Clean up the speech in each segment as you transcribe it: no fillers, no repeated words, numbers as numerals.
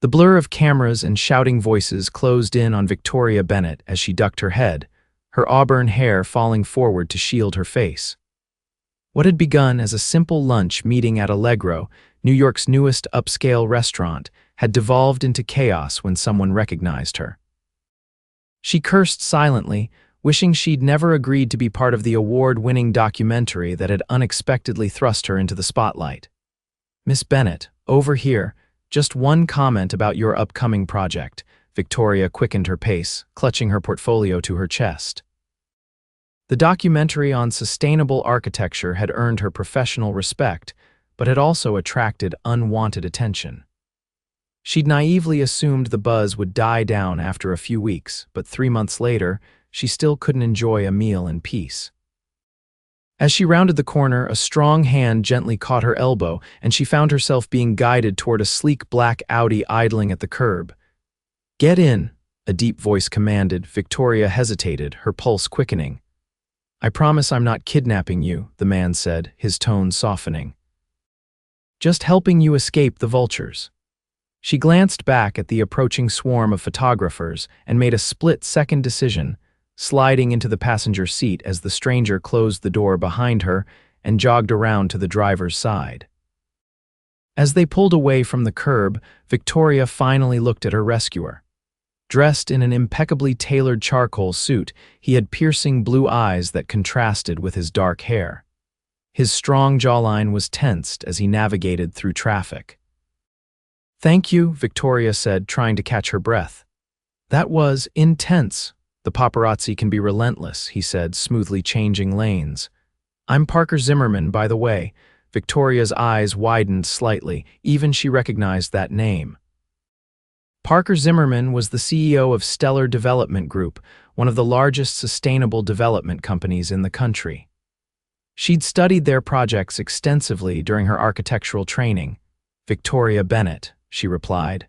The blur of cameras and shouting voices closed in on Victoria Bennett as she ducked her head, her auburn hair falling forward to shield her face. What had begun as a simple lunch meeting at Allegro, New York's newest upscale restaurant, had devolved into chaos when someone recognized her. She cursed silently, wishing she'd never agreed to be part of the award-winning documentary that had unexpectedly thrust her into the spotlight. "Miss Bennett, over here, just one comment about your upcoming project." Victoria quickened her pace, clutching her portfolio to her chest. The documentary on sustainable architecture had earned her professional respect, but had also attracted unwanted attention. She'd naively assumed the buzz would die down after a few weeks, but 3 months later, she still couldn't enjoy a meal in peace. As she rounded the corner, a strong hand gently caught her elbow, and she found herself being guided toward a sleek black Audi idling at the curb. "Get in," a deep voice commanded. Victoria hesitated, her pulse quickening. "I promise I'm not kidnapping you," the man said, his tone softening. "Just helping you escape the vultures." She glanced back at the approaching swarm of photographers and made a split-second decision, sliding into the passenger seat as the stranger closed the door behind her and jogged around to the driver's side. As they pulled away from the curb, Victoria finally looked at her rescuer. Dressed in an impeccably tailored charcoal suit, he had piercing blue eyes that contrasted with his dark hair. His strong jawline was tensed as he navigated through traffic. "Thank you," Victoria said, trying to catch her breath. "That was intense." "The paparazzi can be relentless," he said, smoothly changing lanes. "I'm Parker Zimmerman, by the way." Victoria's eyes widened slightly, even she recognized that name. Parker Zimmerman was the CEO of Stellar Development Group, one of the largest sustainable development companies in the country. She'd studied their projects extensively during her architectural training. "Victoria Bennett," she replied.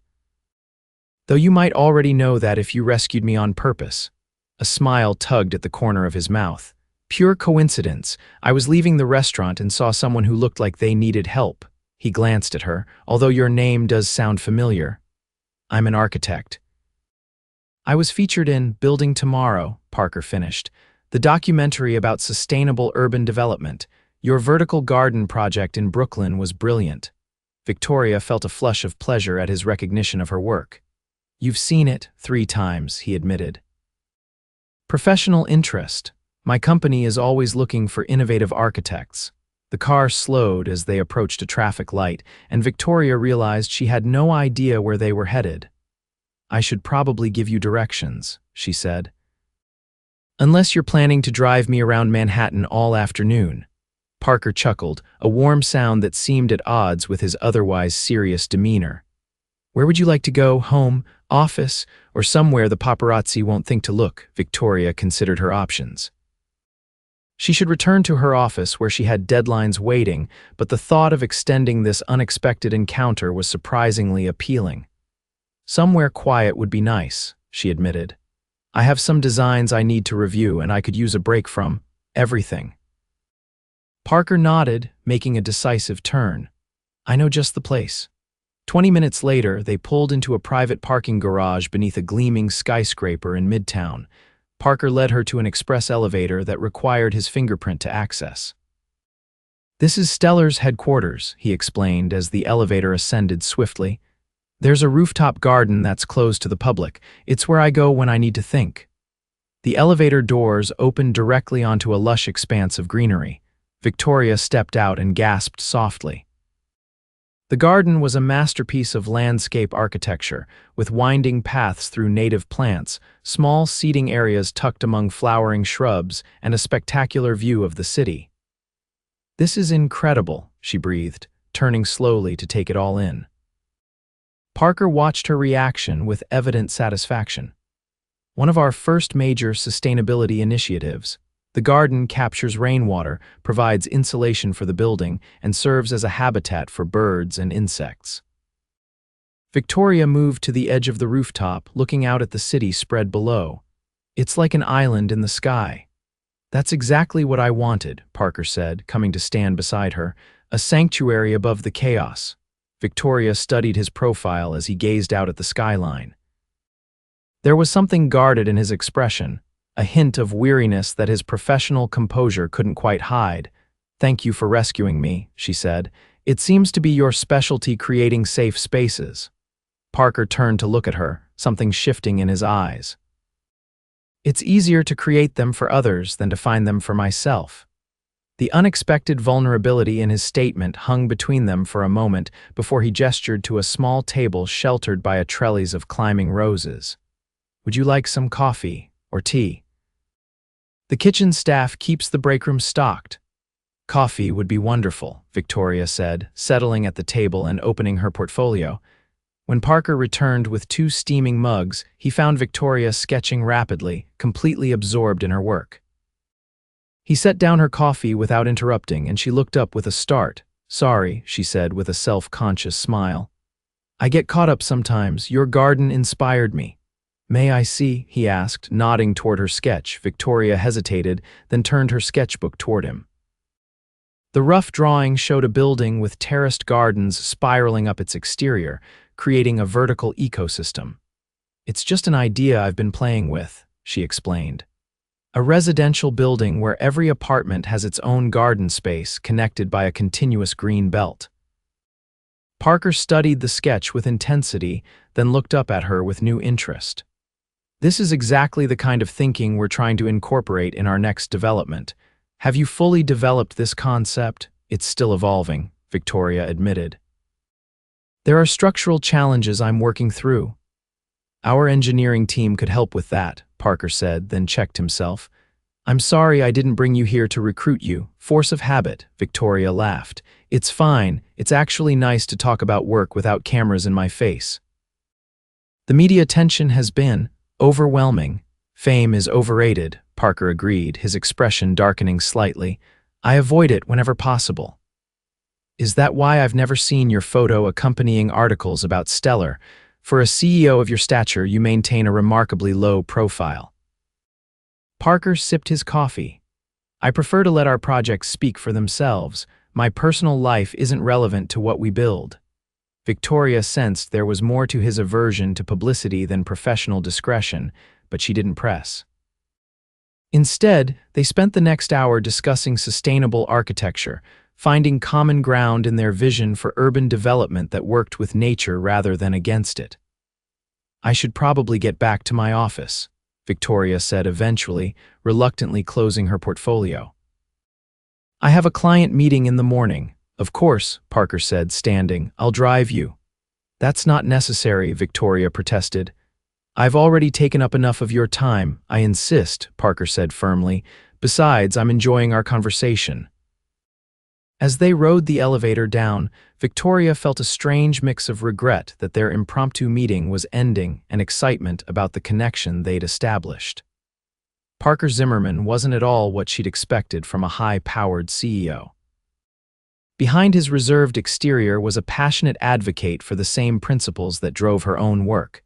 "Though you might already know that if you rescued me on purpose." A smile tugged at the corner of his mouth. "Pure coincidence. I was leaving the restaurant and saw someone who looked like they needed help." He glanced at her. "Although your name does sound familiar." "I'm an architect." "I was featured in Building Tomorrow," Parker finished, "the documentary about sustainable urban development. Your vertical garden project in Brooklyn was brilliant." Victoria felt a flush of pleasure at his recognition of her work. "You've seen it 3 times," he admitted. "Professional interest. My company is always looking for innovative architects." The car slowed as they approached a traffic light, and Victoria realized she had no idea where they were headed. "I should probably give you directions," she said. "Unless you're planning to drive me around Manhattan all afternoon." Parker chuckled, a warm sound that seemed at odds with his otherwise serious demeanor. "Where would you like to go? Home, office, or somewhere the paparazzi won't think to look?" Victoria considered her options. She should return to her office where she had deadlines waiting, but the thought of extending this unexpected encounter was surprisingly appealing. "Somewhere quiet would be nice," she admitted. "I have some designs I need to review, and I could use a break from everything." Parker nodded, making a decisive turn. "I know just the place." 20 minutes later, they pulled into a private parking garage beneath a gleaming skyscraper in Midtown. Parker led her to an express elevator that required his fingerprint to access. "This is Stellar's headquarters," he explained as the elevator ascended swiftly. "There's a rooftop garden that's closed to the public. It's where I go when I need to think." The elevator doors opened directly onto a lush expanse of greenery. Victoria stepped out and gasped softly. The garden was a masterpiece of landscape architecture, with winding paths through native plants, small seating areas tucked among flowering shrubs, and a spectacular view of the city. "This is incredible," she breathed, turning slowly to take it all in. Parker watched her reaction with evident satisfaction. "One of our first major sustainability initiatives. The garden captures rainwater, provides insulation for the building, and serves as a habitat for birds and insects." Victoria moved to the edge of the rooftop, looking out at the city spread below. "It's like an island in the sky." "That's exactly what I wanted," Parker said, coming to stand beside her. "A sanctuary above the chaos." Victoria studied his profile as he gazed out at the skyline. There was something guarded in his expression, a hint of weariness that his professional composure couldn't quite hide. "Thank you for rescuing me," she said. "It seems to be your specialty creating safe spaces." Parker turned to look at her, something shifting in his eyes. "It's easier to create them for others than to find them for myself." The unexpected vulnerability in his statement hung between them for a moment before he gestured to a small table sheltered by a trellis of climbing roses. "Would you like some coffee or tea?" "The kitchen staff keeps the break room stocked." "Coffee would be wonderful," Victoria said, settling at the table and opening her portfolio. When Parker returned with 2 steaming mugs, he found Victoria sketching rapidly, completely absorbed in her work. He set down her coffee without interrupting, and she looked up with a start. "Sorry," she said with a self-conscious smile. "I get caught up sometimes. Your garden inspired me." "May I see?" he asked, nodding toward her sketch. Victoria hesitated, then turned her sketchbook toward him. The rough drawing showed a building with terraced gardens spiraling up its exterior, creating a vertical ecosystem. "It's just an idea I've been playing with," she explained. "A residential building where every apartment has its own garden space connected by a continuous green belt." Parker studied the sketch with intensity, then looked up at her with new interest. "This is exactly the kind of thinking we're trying to incorporate in our next development. Have you fully developed this concept?" "It's still evolving," Victoria admitted. "There are structural challenges I'm working through." "Our engineering team could help with that," Parker said, then checked himself. "I'm sorry I didn't bring you here to recruit you. Force of habit," Victoria laughed. "It's fine. It's actually nice to talk about work without cameras in my face." "The media attention has been overwhelming." "Fame is overrated," Parker agreed, his expression darkening slightly. "I avoid it whenever possible." "Is that why I've never seen your photo accompanying articles about Stellar? For a CEO of your stature, you maintain a remarkably low profile." Parker sipped his coffee. "I prefer to let our projects speak for themselves. My personal life isn't relevant to what we build." Victoria sensed there was more to his aversion to publicity than professional discretion, but she didn't press. Instead, they spent the next hour discussing sustainable architecture, finding common ground in their vision for urban development that worked with nature rather than against it. "I should probably get back to my office," Victoria said eventually, reluctantly closing her portfolio. "I have a client meeting in the morning." "Of course," Parker said, standing. "I'll drive you." "That's not necessary," Victoria protested. "I've already taken up enough of your time." "I insist," Parker said firmly. "Besides, I'm enjoying our conversation." As they rode the elevator down, Victoria felt a strange mix of regret that their impromptu meeting was ending and excitement about the connection they'd established. Parker Zimmerman wasn't at all what she'd expected from a high-powered CEO. Behind his reserved exterior was a passionate advocate for the same principles that drove her own work.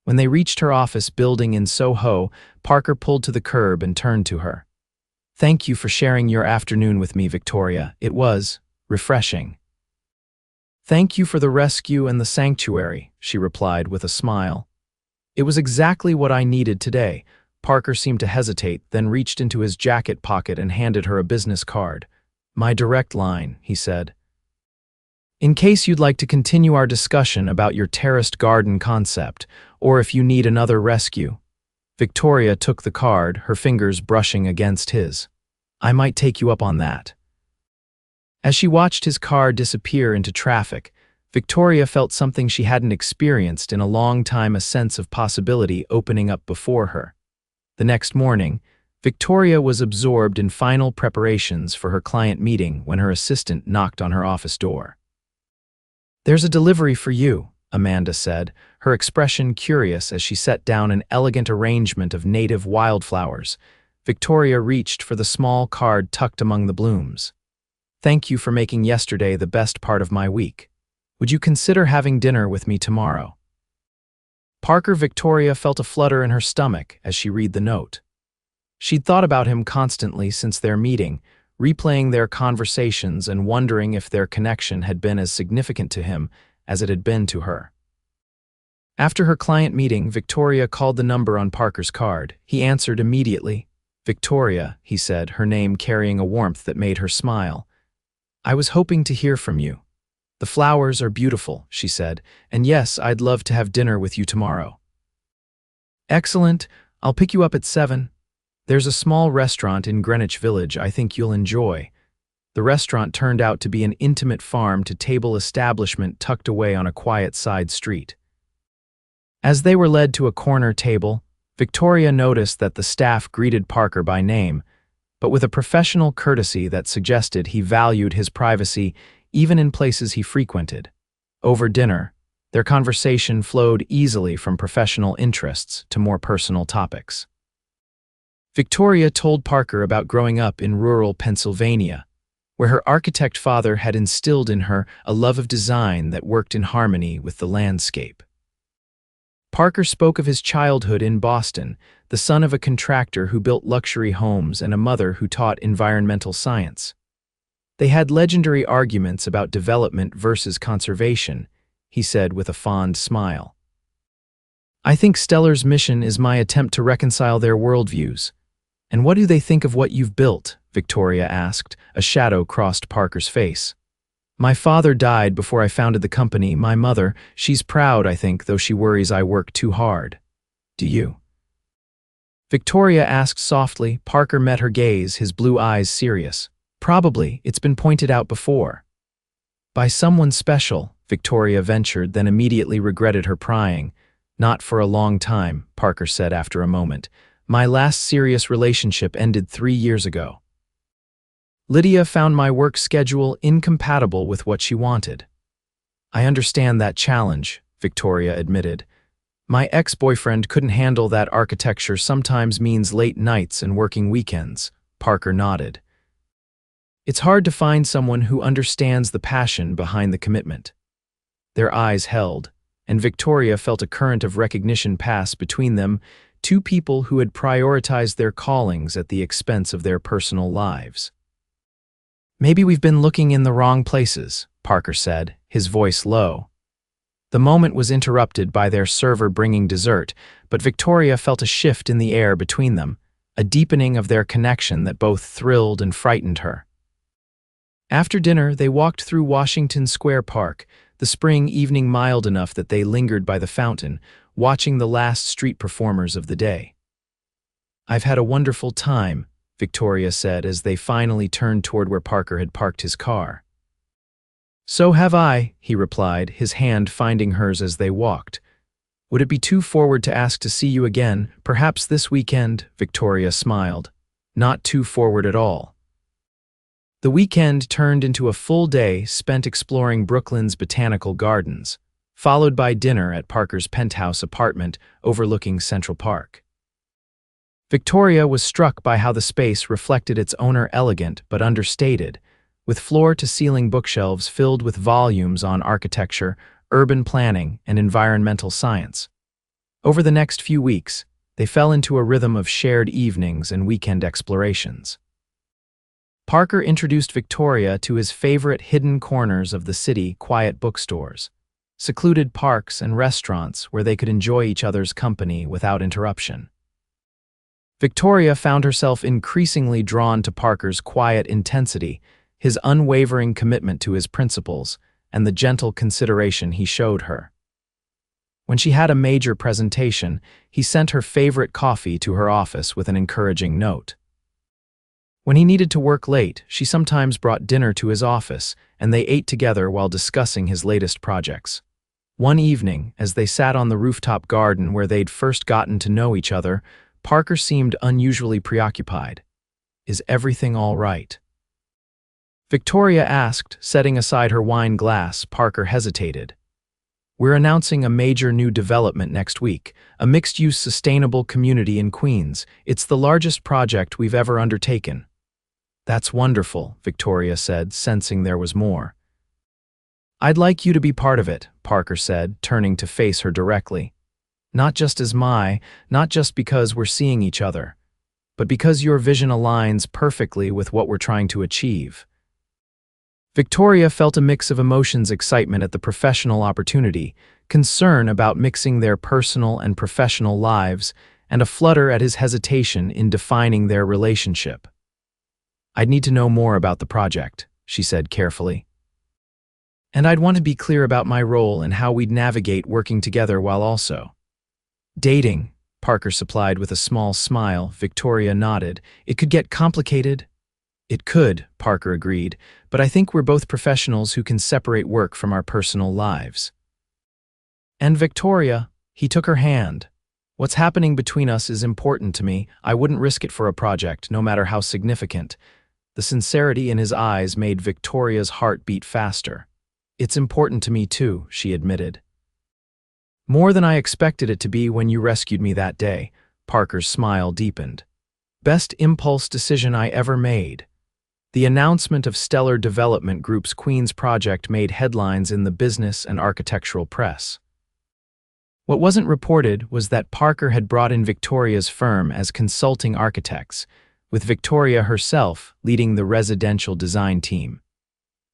When they reached her office building in Soho, Parker pulled to the curb and turned to her. "Thank you for sharing your afternoon with me, Victoria. It was refreshing." "Thank you for the rescue and the sanctuary," she replied with a smile. "It was exactly what I needed today." Parker seemed to hesitate, then reached into his jacket pocket and handed her a business card. "My direct line," he said. "In case you'd like to continue our discussion about your terraced garden concept, or if you need another rescue." Victoria took the card, her fingers brushing against his. "I might take you up on that." As she watched his car disappear into traffic, Victoria felt something she hadn't experienced in a long time, a sense of possibility opening up before her. The next morning, Victoria was absorbed in final preparations for her client meeting when her assistant knocked on her office door. "There's a delivery for you," Amanda said, her expression curious as she set down an elegant arrangement of native wildflowers. Victoria reached for the small card tucked among the blooms. "Thank you for making yesterday the best part of my week. Would you consider having dinner with me tomorrow?" Victoria felt a flutter in her stomach as she read the note. She'd thought about him constantly since their meeting, replaying their conversations and wondering if their connection had been as significant to him as it had been to her. After her client meeting, Victoria called the number on Parker's card. He answered immediately. "Victoria," he said, her name carrying a warmth that made her smile. "I was hoping to hear from you. The flowers are beautiful," she said, "and yes, I'd love to have dinner with you tomorrow." "Excellent. I'll pick you up at 7. There's a small restaurant in Greenwich Village I think you'll enjoy." The restaurant turned out to be an intimate farm-to-table establishment tucked away on a quiet side street. As they were led to a corner table, Victoria noticed that the staff greeted Parker by name, but with a professional courtesy that suggested he valued his privacy even in places he frequented. Over dinner, their conversation flowed easily from professional interests to more personal topics. Victoria told Parker about growing up in rural Pennsylvania, where her architect father had instilled in her a love of design that worked in harmony with the landscape. Parker spoke of his childhood in Boston, the son of a contractor who built luxury homes and a mother who taught environmental science. They had legendary arguments about development versus conservation, he said with a fond smile. "I think Stellar's mission is my attempt to reconcile their worldviews." "And what do they think of what you've built?" Victoria asked. A shadow crossed Parker's face. "My father died before I founded the company. My mother, she's proud, I think, though she worries I work too hard. Do you?" Victoria asked softly. Parker met her gaze, his blue eyes serious. "Probably. It's been pointed out before." "By someone special," Victoria ventured, then immediately regretted her prying. "Not for a long time," Parker said after a moment. "My last serious relationship ended 3 years ago. Lydia found my work schedule incompatible with what she wanted." "I understand that challenge," Victoria admitted. "My ex-boyfriend couldn't handle that. Architecture sometimes means late nights and working weekends." Parker nodded. "It's hard to find someone who understands the passion behind the commitment." Their eyes held, and Victoria felt a current of recognition pass between them, two people who had prioritized their callings at the expense of their personal lives. "Maybe we've been looking in the wrong places," Parker said, his voice low. The moment was interrupted by their server bringing dessert, but Victoria felt a shift in the air between them, a deepening of their connection that both thrilled and frightened her. After dinner, they walked through Washington Square Park, the spring evening mild enough that they lingered by the fountain, watching the last street performers of the day. "I've had a wonderful time," Victoria said as they finally turned toward where Parker had parked his car. "So have I," he replied, his hand finding hers as they walked. "Would it be too forward to ask to see you again, perhaps this weekend?" Victoria smiled. "Not too forward at all." The weekend turned into a full day spent exploring Brooklyn's botanical gardens, followed by dinner at Parker's penthouse apartment overlooking Central Park. Victoria was struck by how the space reflected its owner, elegant but understated, with floor-to-ceiling bookshelves filled with volumes on architecture, urban planning, and environmental science. Over the next few weeks, they fell into a rhythm of shared evenings and weekend explorations. Parker introduced Victoria to his favorite hidden corners of the city, quiet bookstores, secluded parks and restaurants where they could enjoy each other's company without interruption. Victoria found herself increasingly drawn to Parker's quiet intensity, his unwavering commitment to his principles, and the gentle consideration he showed her. When she had a major presentation, he sent her favorite coffee to her office with an encouraging note. When he needed to work late, she sometimes brought dinner to his office, and they ate together while discussing his latest projects. One evening, as they sat on the rooftop garden where they'd first gotten to know each other, Parker seemed unusually preoccupied. "Is everything all right?" Victoria asked, setting aside her wine glass. Parker hesitated. "We're announcing a major new development next week, a mixed-use sustainable community in Queens. It's the largest project we've ever undertaken." "That's wonderful," Victoria said, sensing there was more. "I'd like you to be part of it," Parker said, turning to face her directly. Not just because we're seeing each other, but because your vision aligns perfectly with what we're trying to achieve." Victoria felt a mix of emotions: excitement at the professional opportunity, concern about mixing their personal and professional lives, and a flutter at his hesitation in defining their relationship. "I'd need to know more about the project," she said carefully. "And I'd want to be clear about my role and how we'd navigate working together while also dating," Parker supplied with a small smile. Victoria nodded. "It could get complicated." "It could," Parker agreed, "but I think we're both professionals who can separate work from our personal lives." "And Victoria," he took her hand, "what's happening between us is important to me. I wouldn't risk it for a project, no matter how significant." The sincerity in his eyes made Victoria's heart beat faster. "It's important to me too," she admitted. "More than I expected it to be when you rescued me that day." Parker's smile deepened. "Best impulse decision I ever made." The announcement of Stellar Development Group's Queen's project made headlines in the business and architectural press. What wasn't reported was that Parker had brought in Victoria's firm as consulting architects, with Victoria herself leading the residential design team.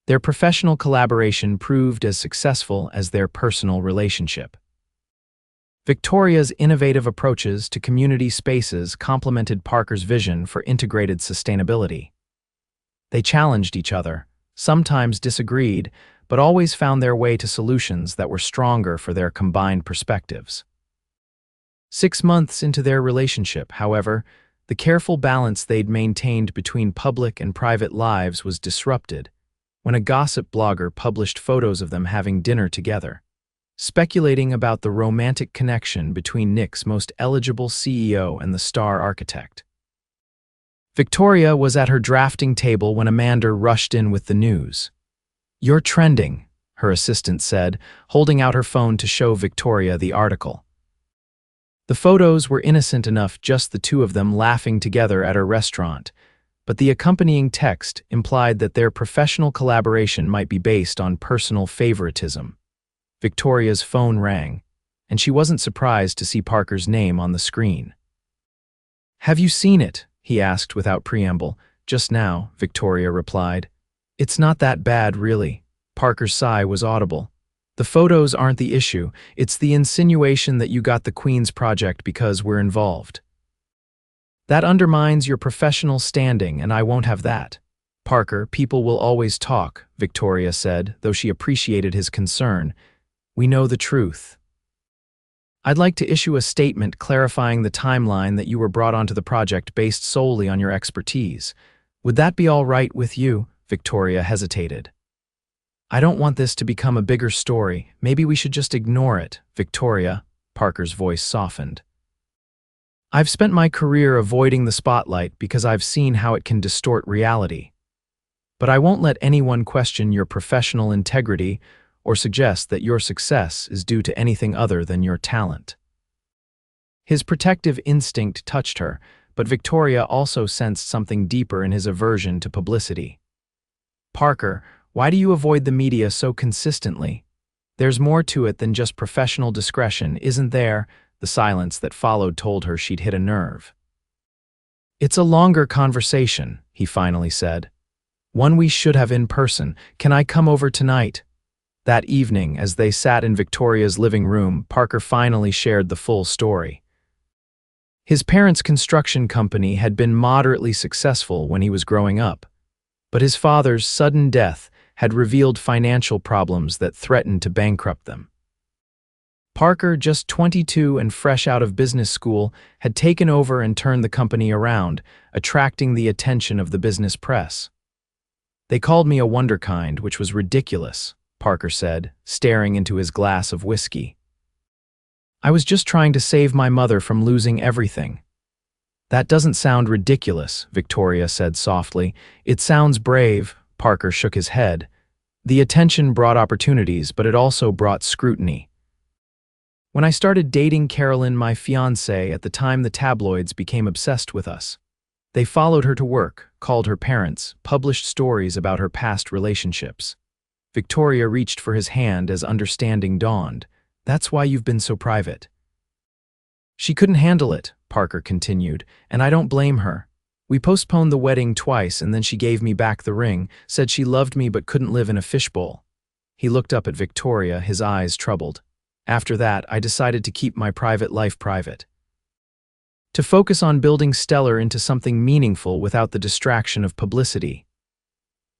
Their professional collaboration proved as successful as their personal relationship. Victoria's innovative approaches to community spaces complemented Parker's vision for integrated sustainability. They challenged each other, sometimes disagreed, but always found their way to solutions that were stronger for their combined perspectives. 6 months into their relationship, however, the careful balance they'd maintained between public and private lives was disrupted when a gossip blogger published photos of them having dinner together, speculating about the romantic connection between Nick's most eligible CEO and the star architect. Victoria was at her drafting table when Amanda rushed in with the news. "You're trending," her assistant said, holding out her phone to show Victoria the article. The photos were innocent enough, just the two of them laughing together at a restaurant, but the accompanying text implied that their professional collaboration might be based on personal favoritism. Victoria's phone rang, and she wasn't surprised to see Parker's name on the screen. "Have you seen it?" he asked without preamble. "Just now," Victoria replied. "It's not that bad, really." Parker's sigh was audible. "The photos aren't the issue, it's the insinuation that you got the Queen's project because we're involved. That undermines your professional standing, and I won't have that." "Parker, people will always talk," Victoria said, though she appreciated his concern. "We know the truth. I'd like to issue a statement clarifying the timeline that you were brought onto the project based solely on your expertise. Would that be all right with you?" Victoria hesitated. "I don't want this to become a bigger story. Maybe we should just ignore it." "Victoria," Parker's voice softened. "I've spent my career avoiding the spotlight because I've seen how it can distort reality. But I won't let anyone question your professional integrity or suggest that your success is due to anything other than your talent." His protective instinct touched her, but Victoria also sensed something deeper in his aversion to publicity. "Parker, why do you avoid the media so consistently? There's more to it than just professional discretion, isn't there?" The silence that followed told her she'd hit a nerve. "It's a longer conversation," he finally said. "One we should have in person. Can I come over tonight?" That evening, as they sat in Victoria's living room, Parker finally shared the full story. His parents' construction company had been moderately successful when he was growing up, but his father's sudden death had revealed financial problems that threatened to bankrupt them. Parker, just 22 and fresh out of business school, had taken over and turned the company around, attracting the attention of the business press. "They called me a wonderkind, which was ridiculous," Parker said, staring into his glass of whiskey. "I was just trying to save my mother from losing everything." "That doesn't sound ridiculous," Victoria said softly. "It sounds brave." Parker shook his head. "The attention brought opportunities, but it also brought scrutiny. When I started dating Carolyn, my fiancée, at the time the tabloids became obsessed with us. They followed her to work, called her parents, published stories about her past relationships." Victoria reached for his hand as understanding dawned. "That's why you've been so private." "She couldn't handle it," Parker continued, "and I don't blame her. We postponed the wedding twice and then she gave me back the ring, said she loved me but couldn't live in a fishbowl. He looked up at Victoria, his eyes troubled. After that, I decided to keep my private life private. To focus on building Stellar into something meaningful without the distraction of publicity.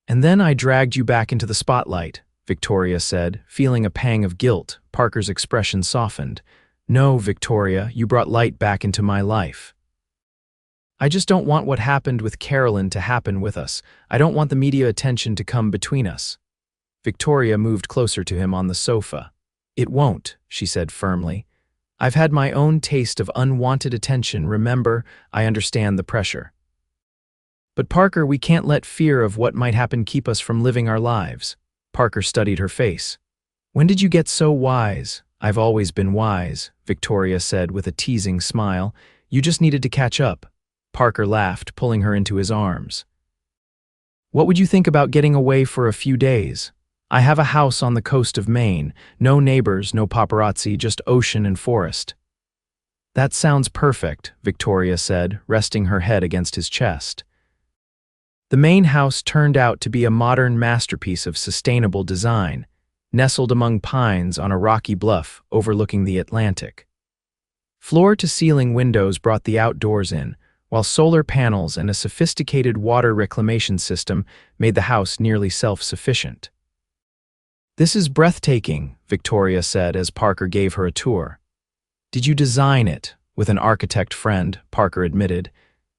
And then I dragged you back into the spotlight, Victoria said, feeling a pang of guilt. Parker's expression softened. No, Victoria, you brought light back into my life. I just don't want what happened with Carolyn to happen with us. I don't want the media attention to come between us. Victoria moved closer to him on the sofa. It won't, she said firmly. I've had my own taste of unwanted attention. Remember, I understand the pressure. But Parker, we can't let fear of what might happen keep us from living our lives. Parker studied her face. When did you get so wise? I've always been wise, Victoria said with a teasing smile. You just needed to catch up. Parker laughed, pulling her into his arms. What would you think about getting away for a few days? I have a house on the coast of Maine. No neighbors, no paparazzi, just ocean and forest. That sounds perfect, Victoria said, resting her head against his chest. The Maine house turned out to be a modern masterpiece of sustainable design, nestled among pines on a rocky bluff overlooking the Atlantic. Floor-to-ceiling windows brought the outdoors in, while solar panels and a sophisticated water reclamation system made the house nearly self-sufficient. This is breathtaking, Victoria said as Parker gave her a tour. Did you design it? With an architect friend, Parker admitted.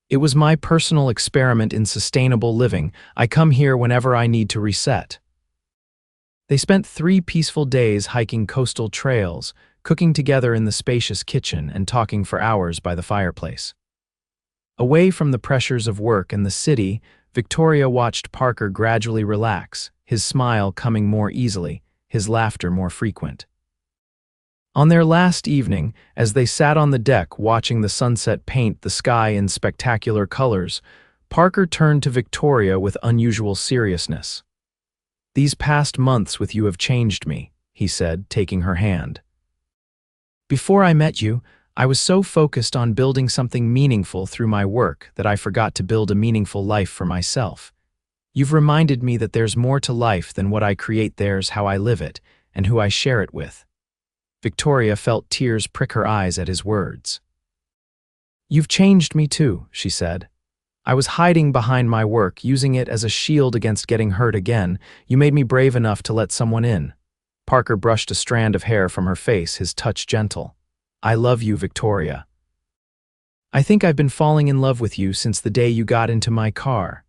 It was my personal experiment in sustainable living. I come here whenever I need to reset. They spent 3 peaceful days hiking coastal trails, cooking together in the spacious kitchen and talking for hours by the fireplace. Away from the pressures of work and the city, Victoria watched Parker gradually relax, his smile coming more easily, his laughter more frequent. On their last evening, as they sat on the deck watching the sunset paint the sky in spectacular colors, Parker turned to Victoria with unusual seriousness. These past months with you have changed me, he said, taking her hand. Before I met you, I was so focused on building something meaningful through my work that I forgot to build a meaningful life for myself. You've reminded me that there's more to life than what I create, there's how I live it, and who I share it with. Victoria felt tears prick her eyes at his words. You've changed me too, she said. I was hiding behind my work, using it as a shield against getting hurt again. You made me brave enough to let someone in. Parker brushed a strand of hair from her face, his touch gentle. I love you, Victoria. I think I've been falling in love with you since the day you got into my car.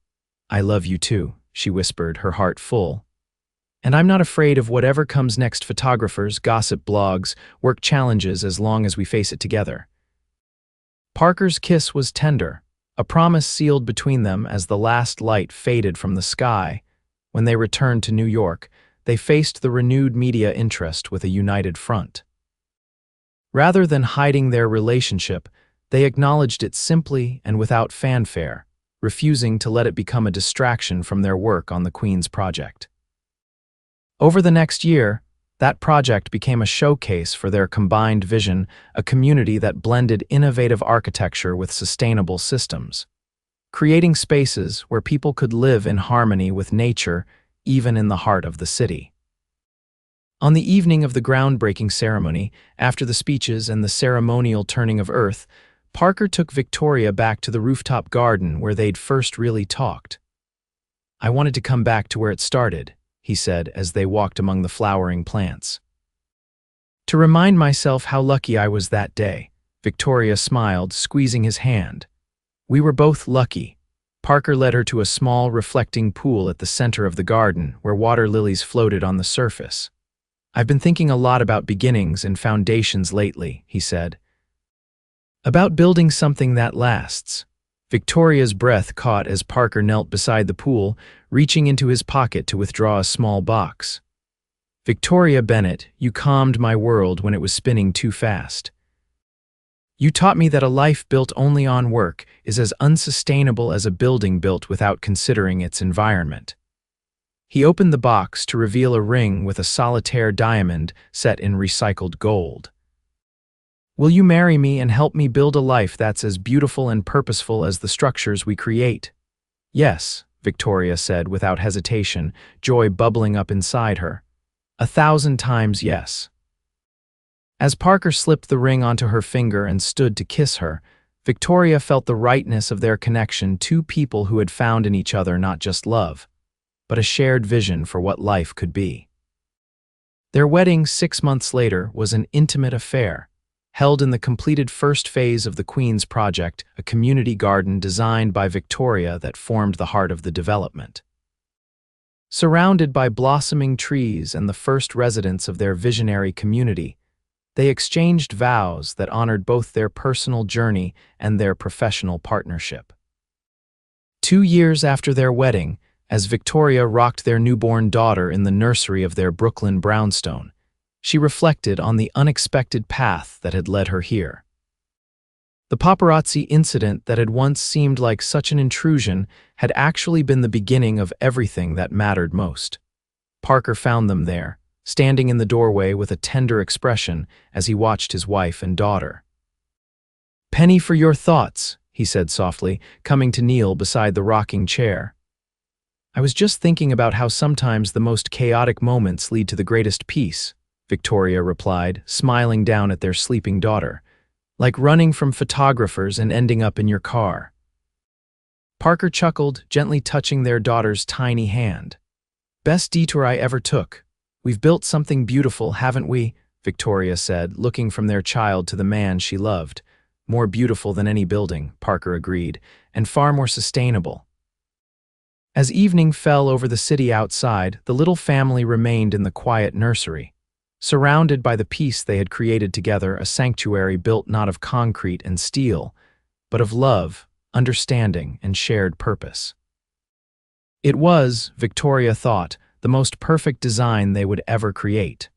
I love you too, she whispered, her heart full. And I'm not afraid of whatever comes next, photographers, gossip blogs, work challenges, as long as we face it together. Parker's kiss was tender, a promise sealed between them as the last light faded from the sky. When they returned to New York, they faced the renewed media interest with a united front. Rather than hiding their relationship, they acknowledged it simply and without fanfare, refusing to let it become a distraction from their work on the Queen's project. Over the next year, that project became a showcase for their combined vision, a community that blended innovative architecture with sustainable systems, creating spaces where people could live in harmony with nature, even in the heart of the city. On the evening of the groundbreaking ceremony, after the speeches and the ceremonial turning of earth, Parker took Victoria back to the rooftop garden where they'd first really talked. I wanted to come back to where it started, he said as they walked among the flowering plants. To remind myself how lucky I was that day, Victoria smiled, squeezing his hand. We were both lucky. Parker led her to a small reflecting pool at the center of the garden where water lilies floated on the surface. I've been thinking a lot about beginnings and foundations lately, he said. About building something that lasts. Victoria's breath caught as Parker knelt beside the pool, reaching into his pocket to withdraw a small box. Victoria Bennett, you calmed my world when it was spinning too fast. You taught me that a life built only on work is as unsustainable as a building built without considering its environment. He opened the box to reveal a ring with a solitaire diamond set in recycled gold. Will you marry me and help me build a life that's as beautiful and purposeful as the structures we create? Yes, Victoria said without hesitation, joy bubbling up inside her. 1,000 times yes. As Parker slipped the ring onto her finger and stood to kiss her, Victoria felt the rightness of their connection, two people who had found in each other not just love, but a shared vision for what life could be. Their wedding 6 months later was an intimate affair, held in the completed first phase of the Queen's Project, a community garden designed by Victoria that formed the heart of the development. Surrounded by blossoming trees and the first residents of their visionary community, they exchanged vows that honored both their personal journey and their professional partnership. 2 years after their wedding, as Victoria rocked their newborn daughter in the nursery of their Brooklyn brownstone, she reflected on the unexpected path that had led her here. The paparazzi incident that had once seemed like such an intrusion had actually been the beginning of everything that mattered most. Parker found them there, standing in the doorway with a tender expression as he watched his wife and daughter. "Penny, for your thoughts," he said softly, coming to kneel beside the rocking chair. "I was just thinking about how sometimes the most chaotic moments lead to the greatest peace," Victoria replied, smiling down at their sleeping daughter. "Like running from photographers and ending up in your car." Parker chuckled, gently touching their daughter's tiny hand. "Best detour I ever took. We've built something beautiful, haven't we?" Victoria said, looking from their child to the man she loved. "More beautiful than any building," Parker agreed, "and far more sustainable." As evening fell over the city outside, the little family remained in the quiet nursery, surrounded by the peace they had created together, a sanctuary built not of concrete and steel, but of love, understanding, and shared purpose. It was, Victoria thought, the most perfect design they would ever create.